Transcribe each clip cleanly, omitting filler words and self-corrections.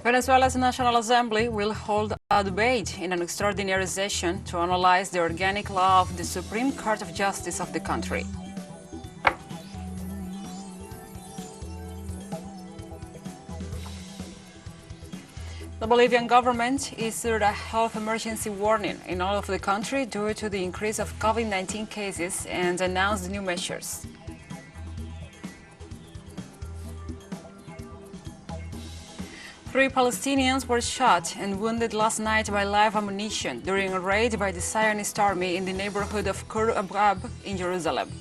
Venezuela's National Assembly will hold a debate in an extraordinary session to analyze the organic law of the Supreme Court of Justice of the country. The Bolivian government issued a health emergency warning in all of the country due to the increase of COVID-19 cases and announced new measures. Three Palestinians were shot and wounded last night by live ammunition during a raid by the Zionist army in the neighborhood of Khor Abrab in Jerusalem.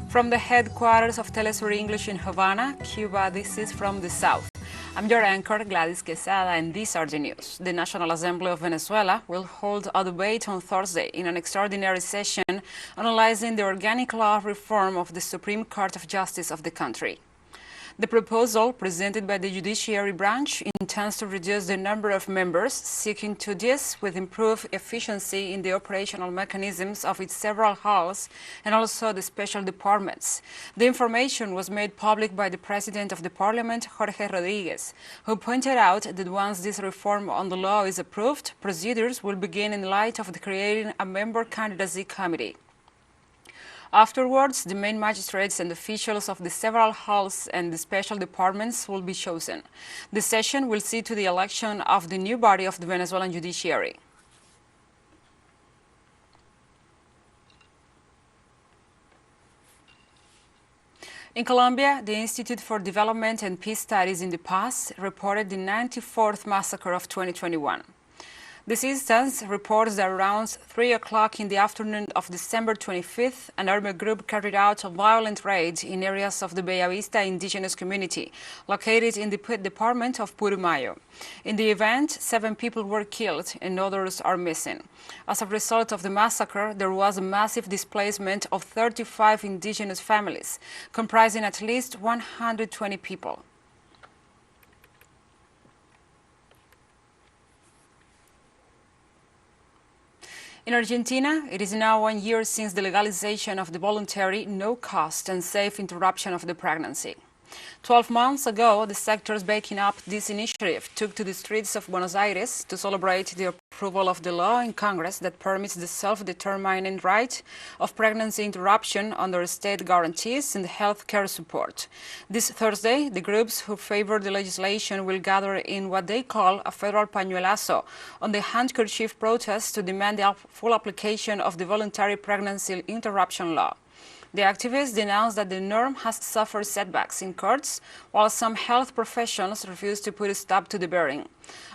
From the headquarters of TeleSUR English in Havana, Cuba, this is From the South. I'm your anchor, Gladys Quesada, and these are the news. The National Assembly of Venezuela will hold a debate on Thursday in an extraordinary session analyzing the organic law reform of the Supreme Court of Justice of the country. The proposal, presented by the judiciary branch, intends to reduce the number of members, seeking to do this with improved efficiency in the operational mechanisms of its several halls and also the special departments. The information was made public by the President of the Parliament, Jorge Rodriguez, who pointed out that once this reform on the law is approved, procedures will begin in light of creating a member candidacy committee. Afterwards, the main magistrates and officials of the several halls and the special departments will be chosen. The session will see to the election of the new body of the Venezuelan judiciary. In Colombia, the Institute for Development and Peace Studies in the Paz reported the 94th massacre of 2021. This instance reports that around 3 o'clock in the afternoon of December 25th, an armed group carried out a violent raid in areas of the Bellavista indigenous community, located in the department of Putumayo. In the event, 7 people were killed and others are missing. As a result of the massacre, there was a massive displacement of 35 indigenous families, comprising at least 120 people. In Argentina, it is now 1 year since the legalization of the voluntary, no-cost and safe interruption of the pregnancy. 12 months ago, the sectors backing up this initiative took to the streets of Buenos Aires to celebrate the approval of the law in Congress that permits the self-determining right of pregnancy interruption under state guarantees and health care support. This Thursday, the groups who favor the legislation will gather in what they call a federal pañuelazo on the handkerchief protest to demand the full application of the voluntary pregnancy interruption law. The activists denounced that the norm has suffered setbacks in courts, while some health professionals refuse to put a stop to the bearing.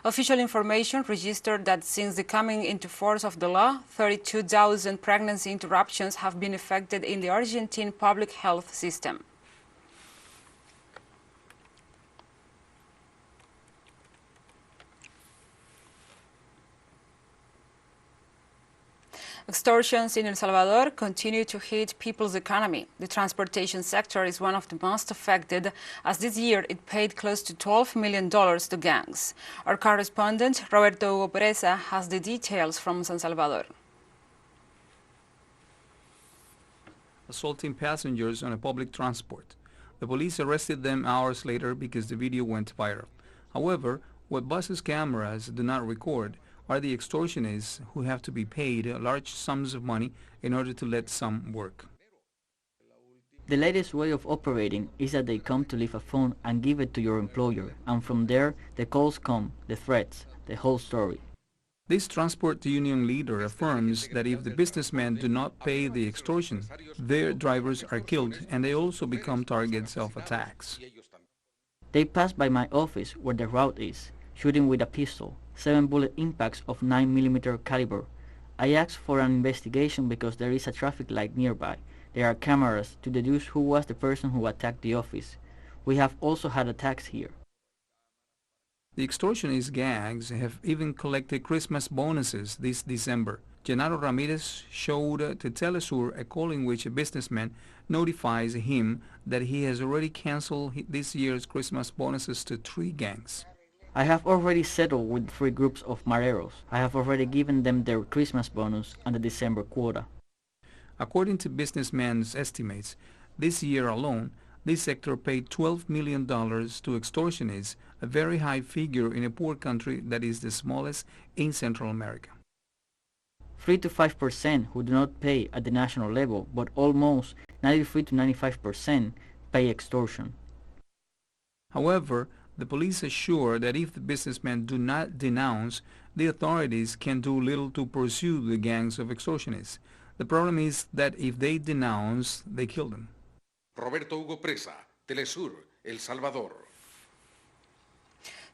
Official information registered that since the coming into force of the law, 32,000 pregnancy interruptions have been effected in the Argentine public health system. Extortions in El Salvador continue to hit people's economy. The transportation sector is one of the most affected, as this year it paid close to $12 million to gangs. Our correspondent, Roberto Hugo Presa, has the details from San Salvador. Assaulting passengers on a public transport. The police arrested them hours later because the video went viral. However, what buses' cameras do not record are the extortionists who have to be paid large sums of money in order to let some work. The latest way of operating is that they come to leave a phone and give it to your employer, and from there the calls come, the threats, the whole story. This transport union leader affirms that if the businessmen do not pay the extortion, their drivers are killed and they also become targets of attacks. They pass by my office where the route is, shooting with a pistol, 7 bullet impacts of 9mm caliber. I asked for an investigation because there is a traffic light nearby. There are cameras to deduce who was the person who attacked the office. We have also had attacks here. The extortionist gangs have even collected Christmas bonuses this December. Genaro Ramirez showed to TeleSUR a call in which a businessman notifies him that he has already canceled this year's Christmas bonuses to 3 gangs. I have already settled with 3 groups of mareros. I have already given them their Christmas bonus and the December quota. According to businessmen's estimates, this year alone, this sector paid $12 million to extortionists, a very high figure in a poor country that is the smallest in Central America. 3 to 5% who do not pay at the national level, but almost 93 to 95% pay extortion. However, the police assure that if the businessmen do not denounce, the authorities can do little to pursue the gangs of extortionists. The problem is that if they denounce, they kill them. Roberto Hugo Presa, TeleSUR, El Salvador.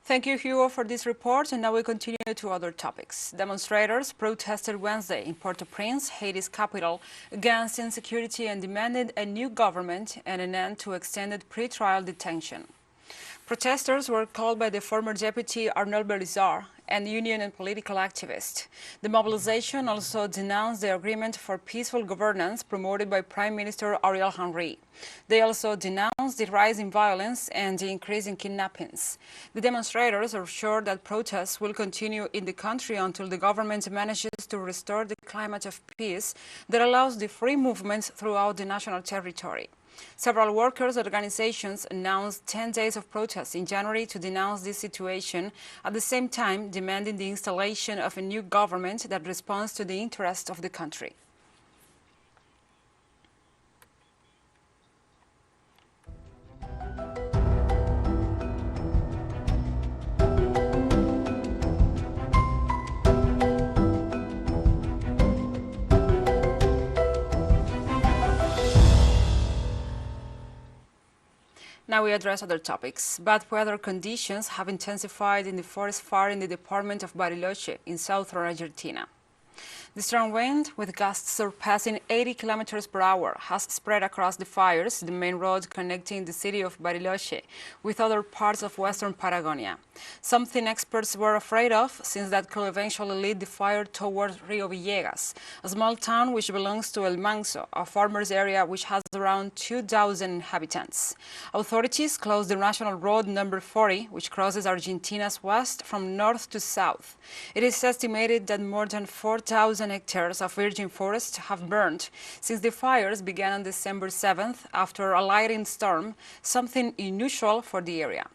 Thank you, Hugo, for this report, and now we continue to other topics. Demonstrators protested Wednesday in Port-au-Prince, Haiti's capital, against insecurity and demanded a new government and an end to extended pre-trial detention. Protesters were called by the former deputy Arnaud Belizard and union and political activists. The mobilization also denounced the agreement for peaceful governance promoted by Prime Minister Ariel Henry. They also denounced the rise in violence and the increase in kidnappings. The demonstrators are sure that protests will continue in the country until the government manages to restore the climate of peace that allows the free movement throughout the national territory. Several workers' organizations announced 10 days of protests in January to denounce this situation, at the same time demanding the installation of a new government that responds to the interests of the country. Now we address other topics. Bad weather conditions have intensified in the forest fire in the department of Bariloche in southern Argentina. The strong wind, with gusts surpassing 80 kilometers per hour, has spread across the fires, the main road connecting the city of Bariloche with other parts of western Patagonia. Something experts were afraid of, since that could eventually lead the fire towards Rio Villegas, a small town which belongs to El Manso, a farmers' area which has around 2,000 inhabitants. Authorities closed the national road number 40, which crosses Argentina's west from north to south. It is estimated that more than 4,000 hectares of virgin forest have burned since the fires began on December 7th after a lightning storm, something unusual for the area.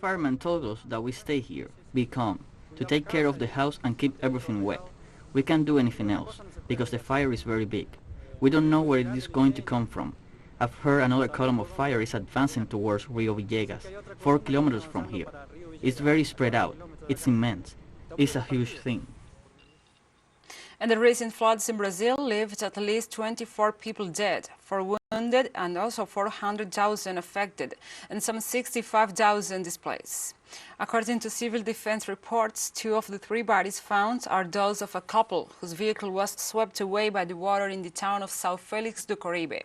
Firemen told us that we stay here, be calm, to take care of the house and keep everything wet. We can't do anything else, because the fire is very big. We don't know where it is going to come from. I've heard another column of fire is advancing towards Rio Villegas, 4 kilometers from here. It's very spread out. It's immense. It's a huge thing. And the recent floods in Brazil left at least 24 people dead, 4 wounded, and also 400,000 affected, and some 65,000 displaced. According to civil defense reports, 2 of the 3 bodies found are those of a couple whose vehicle was swept away by the water in the town of São Félix do Caribe,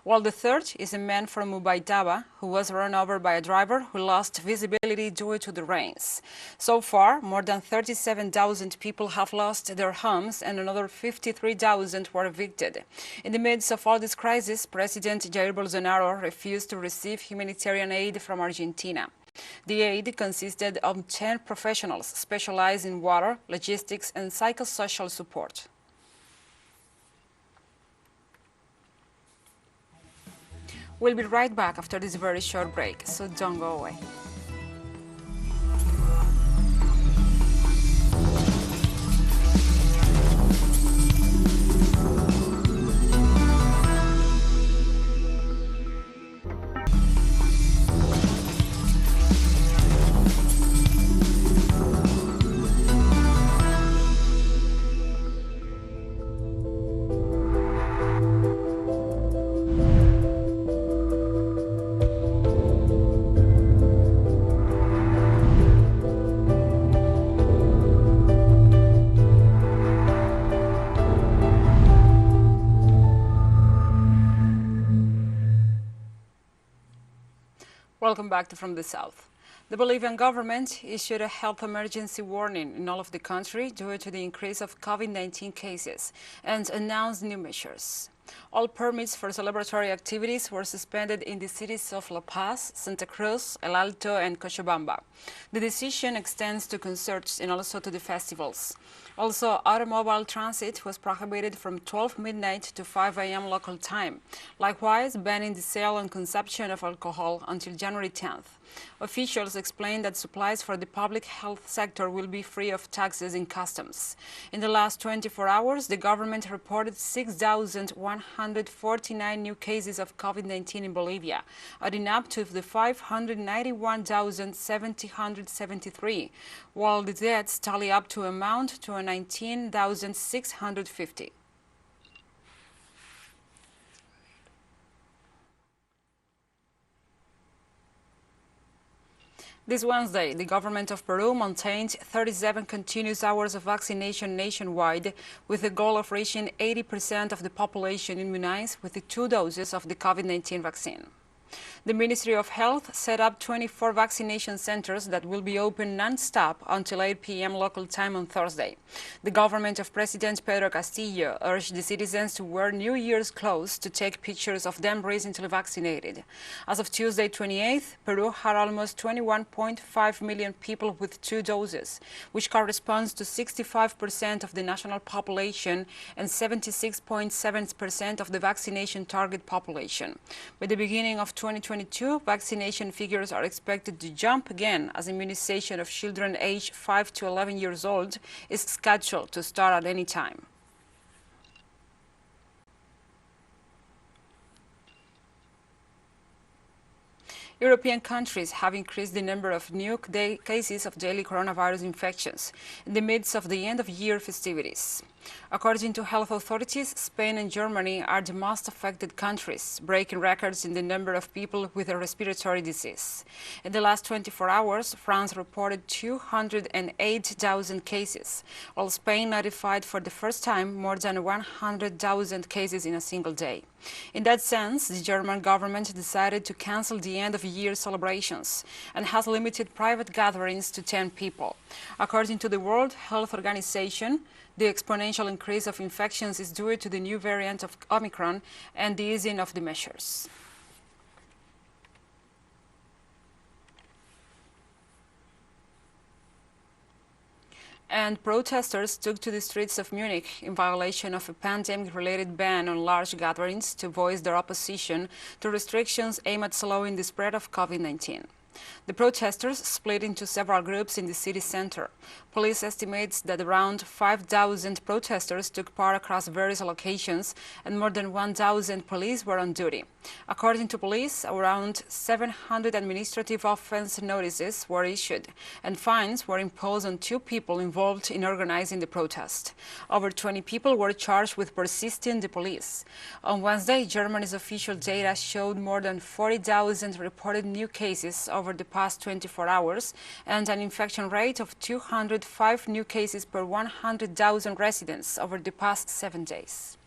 while the 3rd is a man from Ubaitaba who was run over by a driver who lost visibility due to the rains. So far, more than 37,000 people have lost their homes and another 53,000 were evicted. In the midst of all this crisis, President Jair Bolsonaro refused to receive humanitarian aid from Argentina. The aid consisted of 10 professionals specialized in water, logistics, and psychosocial support. We'll be right back after this very short break, so don't go away. Welcome back to From the South. The Bolivian government issued a health emergency warning in all of the country due to the increase of COVID-19 cases and announced new measures. All permits for celebratory activities were suspended in the cities of La Paz, Santa Cruz, El Alto, and Cochabamba. The decision extends to concerts and also to the festivals. Also, automobile transit was prohibited from 12 midnight to 5 a.m. local time, likewise banning the sale and consumption of alcohol until January 10th. Officials explained that supplies for the public health sector will be free of taxes and customs. In the last 24 hours, the government reported 6,149 new cases of COVID-19 in Bolivia, adding up to the 591,773, while the deaths tally up to amount to 19,650. This Wednesday, the government of Peru maintained 37 continuous hours of vaccination nationwide with the goal of reaching 80% of the population immunized with the 2 doses of the COVID-19 vaccine. The Ministry of Health set up 24 vaccination centers that will be open non-stop until 8 p.m. local time on Thursday. The government of President Pedro Castillo urged the citizens to wear New Year's clothes to take pictures of them recently vaccinated. As of Tuesday 28th, Peru had almost 21.5 million people with 2 doses, which corresponds to 65% of the national population and 76.7% of the vaccination target population. By the beginning of 2022, vaccination figures are expected to jump again as immunization of children aged 5 to 11 years old is scheduled to start at any time. European countries have increased the number of new cases of daily coronavirus infections in the midst of the end-of-year festivities. According to health authorities, Spain and Germany are the most affected countries, breaking records in the number of people with a respiratory disease. In the last 24 hours, France reported 208,000 cases, while Spain notified for the first time more than 100,000 cases in a single day. In that sense, the German government decided to cancel the end-of-year celebrations and has limited private gatherings to 10 people. According to the World Health Organization, the exponential increase of infections is due to the new variant of Omicron and the easing of the measures. And protesters took to the streets of Munich in violation of a pandemic-related ban on large gatherings to voice their opposition to restrictions aimed at slowing the spread of COVID-19. The protesters split into several groups in the city center. Police estimates that around 5,000 protesters took part across various locations and more than 1,000 police were on duty. According to police, around 700 administrative offense notices were issued and fines were imposed on 2 people involved in organizing the protest. Over 20 people were charged with persisting the police. On Wednesday, Germany's official data showed more than 40,000 reported new cases over the past 24 hours and an infection rate of 205 new cases per 100,000 residents over the past 7 days.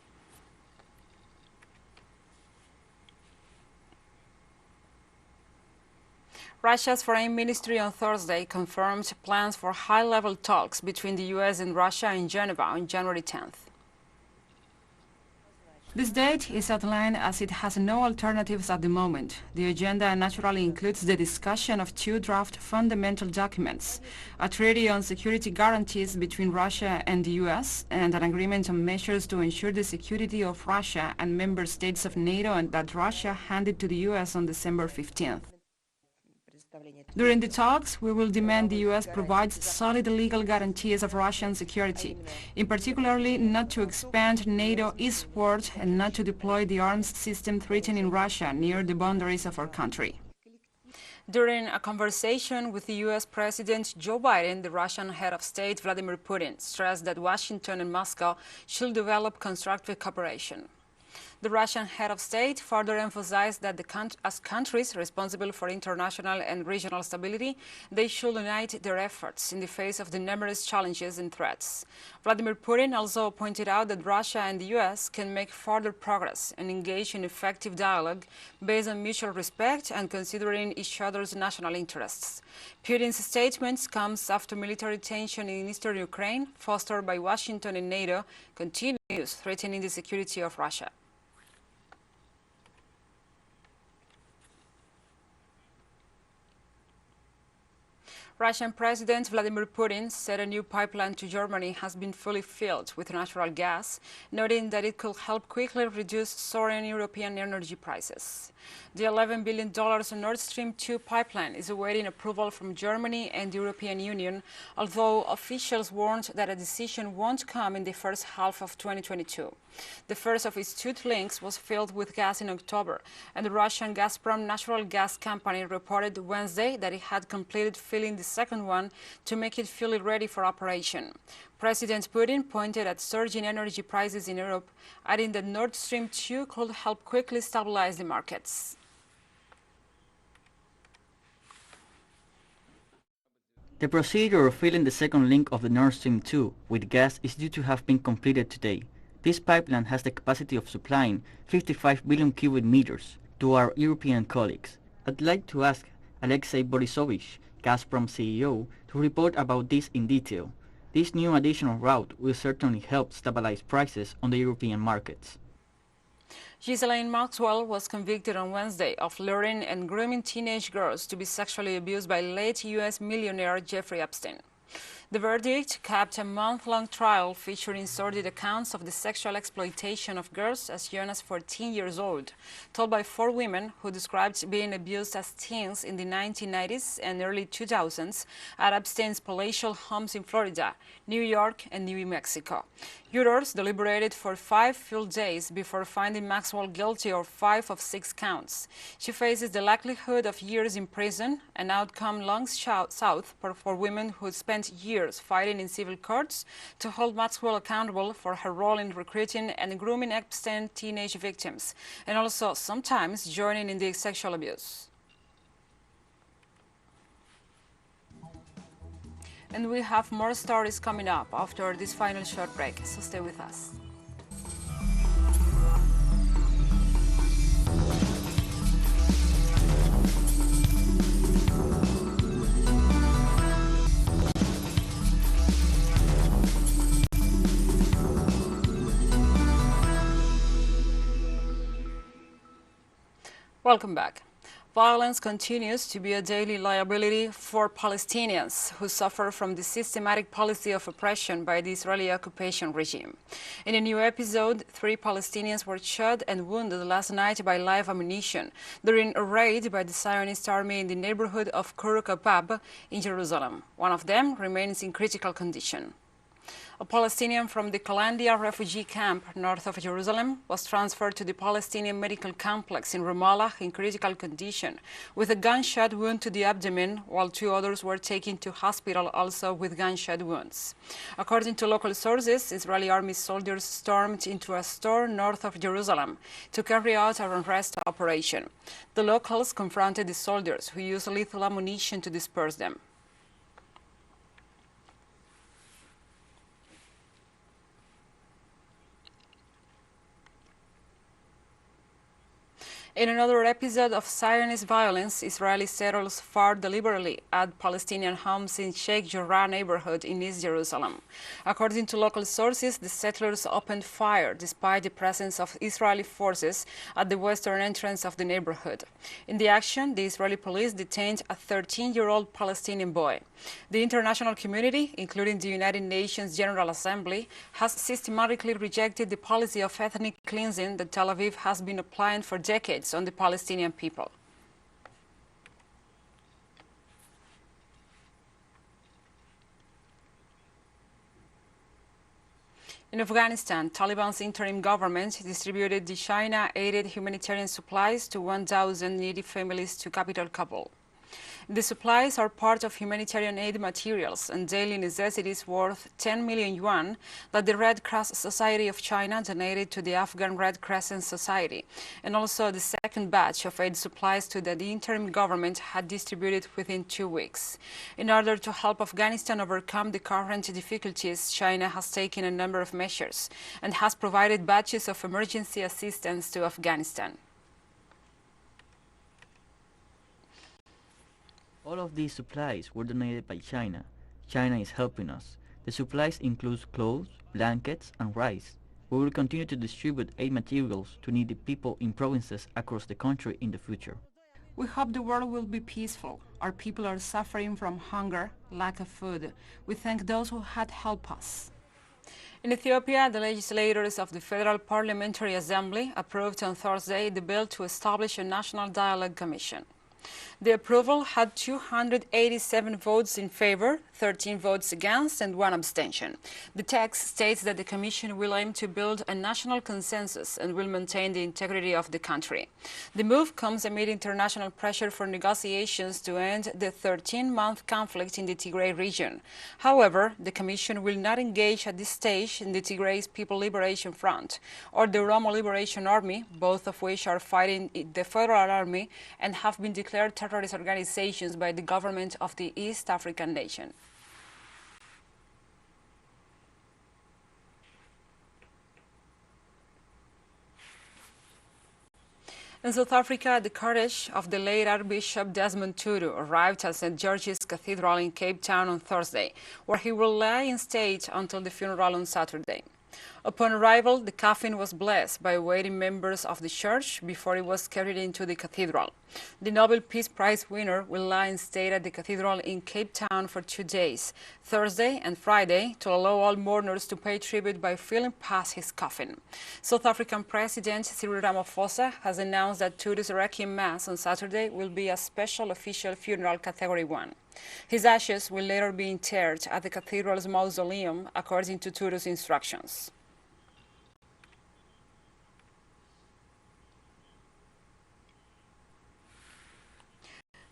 Russia's foreign ministry on Thursday confirmed plans for high-level talks between the U.S. and Russia in Geneva on January 10th. This date is outlined as it has no alternatives at the moment. The agenda naturally includes the discussion of 2 draft fundamental documents, a treaty on security guarantees between Russia and the U.S., and an agreement on measures to ensure the security of Russia and member states of NATO and that Russia handed to the U.S. on December 15th. During the talks, we will demand the U.S. provides solid legal guarantees of Russian security, in particularly not to expand NATO eastward and not to deploy the arms system threatening Russia near the boundaries of our country. During a conversation with the U.S. President Joe Biden, the Russian head of state Vladimir Putin stressed that Washington and Moscow should develop constructive cooperation. The Russian head of state further emphasized that as countries responsible for international and regional stability, they should unite their efforts in the face of the numerous challenges and threats. Vladimir Putin also pointed out that Russia and the U.S. can make further progress and engage in effective dialogue based on mutual respect and considering each other's national interests. Putin's statements comes after military tension in eastern Ukraine, fostered by Washington and NATO, continues threatening the security of Russia. Russian President Vladimir Putin said a new pipeline to Germany has been fully filled with natural gas, noting that it could help quickly reduce soaring European energy prices. The $11 billion Nord Stream 2 pipeline is awaiting approval from Germany and the European Union, although officials warned that a decision won't come in the first half of 2022. The first of its two links was filled with gas in October, and the Russian Gazprom natural gas company reported Wednesday that it had completed filling the second one to make it fully ready for operation. President Putin pointed at surging energy prices in Europe, adding that Nord Stream 2 could help quickly stabilize the markets. The procedure of filling the second link of the Nord Stream 2 with gas is due to have been completed today. This pipeline has the capacity of supplying 55 billion cubic meters to our European colleagues. I'd like to ask Alexei Borisovich, Gazprom CEO, to report about this in detail. This new additional route will certainly help stabilize prices on the European markets. Ghislaine Maxwell was convicted on Wednesday of luring and grooming teenage girls to be sexually abused by late U.S. millionaire Jeffrey Epstein. The verdict capped a month-long trial featuring sordid accounts of the sexual exploitation of girls as young as 14 years old, told by four women who described being abused as teens in the 1990s and early 2000s at Epstein's palatial homes in Florida, New York, and New Mexico. Jurors deliberated for 5 full days before finding Maxwell guilty of 5 of 6 counts. She faces the likelihood of years in prison, an outcome long south for women who spent years fighting in civil courts to hold Maxwell accountable for her role in recruiting and grooming Epstein teenage victims, and also sometimes joining in the sexual abuse. And we have more stories coming up after this final short break, so stay with us. Welcome back. Violence continues to be a daily liability for Palestinians who suffer from the systematic policy of oppression by the Israeli occupation regime. In a new episode, 3 Palestinians were shot and wounded last night by live ammunition during a raid by the Zionist army in the neighborhood of Kuruk Abab in Jerusalem. One of them remains in critical condition. A Palestinian from the Kalandia refugee camp north of Jerusalem was transferred to the Palestinian medical complex in Ramallah in critical condition with a gunshot wound to the abdomen, while 2 others were taken to hospital also with gunshot wounds. According to local sources, Israeli army soldiers stormed into a store north of Jerusalem to carry out an unrest operation. The locals confronted the soldiers, who used lethal ammunition to disperse them. In another episode of Zionist violence, Israeli settlers fired deliberately at Palestinian homes in Sheikh Jarrah neighborhood in East Jerusalem. According to local sources, the settlers opened fire despite the presence of Israeli forces at the western entrance of the neighborhood. In the action, the Israeli police detained a 13-year-old Palestinian boy. The international community, including the United Nations General Assembly, has systematically rejected the policy of ethnic cleansing that Tel Aviv has been applying for decades on the Palestinian people. In Afghanistan, Taliban's interim government distributed the China-aided humanitarian supplies to 1,000 needy families to capital Kabul. The supplies are part of humanitarian aid materials and daily necessities worth 10 million yuan that the Red Cross Society of China donated to the Afghan Red Crescent Society, and also the second batch of aid supplies that the interim government had distributed within 2 weeks. In order to help Afghanistan overcome the current difficulties, China has taken a number of measures and has provided batches of emergency assistance to Afghanistan. All of these supplies were donated by China. China is helping us. The supplies include clothes, blankets, and rice. We will continue to distribute aid materials to needy people in provinces across the country in the future. We hope the world will be peaceful. Our people are suffering from hunger, lack of food. We thank those who had helped us. In Ethiopia, the legislators of the Federal Parliamentary Assembly approved on Thursday the bill to establish a National Dialogue Commission. The approval had 287 votes in favor, 13 votes against, and 1 abstention. The text states that the Commission will aim to build a national consensus and will maintain the integrity of the country. The move comes amid international pressure for negotiations to end the 13-month conflict in the Tigray region. However, the Commission will not engage at this stage in the Tigray's People Liberation Front or the Oromo Liberation Army, both of which are fighting the Federal Army and have been declared terrorist organizations by the government of the East African nation. In South Africa, the courage of the late Archbishop Desmond Tutu arrived at St. George's Cathedral in Cape Town on Thursday, where he will lie in state until the funeral on Saturday. Upon arrival, the coffin was blessed by waiting members of the church before it was carried into the cathedral. The Nobel Peace Prize winner will lie in state at the cathedral in Cape Town for 2 days, Thursday and Friday, to allow all mourners to pay tribute by filing past his coffin. South African President Cyril Ramaphosa has announced that Tutu's Requiem Mass on Saturday will be a special official funeral Category 1. His ashes will later be interred at the cathedral's mausoleum, according to Tutu's instructions.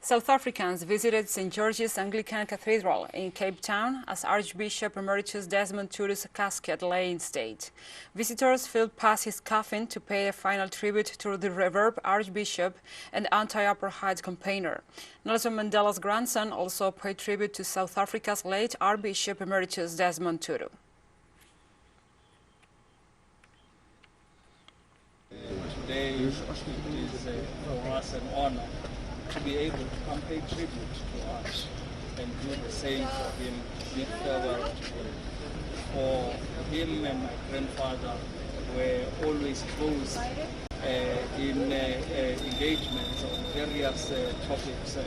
South Africans visited St. George's Anglican Cathedral in Cape Town as Archbishop Emeritus Desmond Tutu's casket lay in state. Visitors filed past his coffin to pay a final tribute to the revered Archbishop and anti-apartheid campaigner. Nelson Mandela's grandson also paid tribute to South Africa's late Archbishop Emeritus Desmond Tutu. Today it is for us an honor to be able to come pay tribute to us and do the same for him, bid farewell to him. For him and my grandfather were always close in engagements on various topics.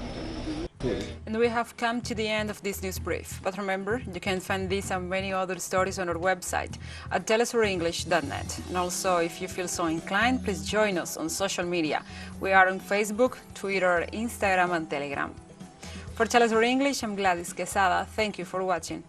And we have come to the end of this news brief. But remember, you can find this and many other stories on our website at telesurenglish.net. And also, if you feel so inclined, please join us on social media. We are on Facebook, Twitter, Instagram, and Telegram. For TeleSUR English, I'm Gladys Quesada. Thank you for watching.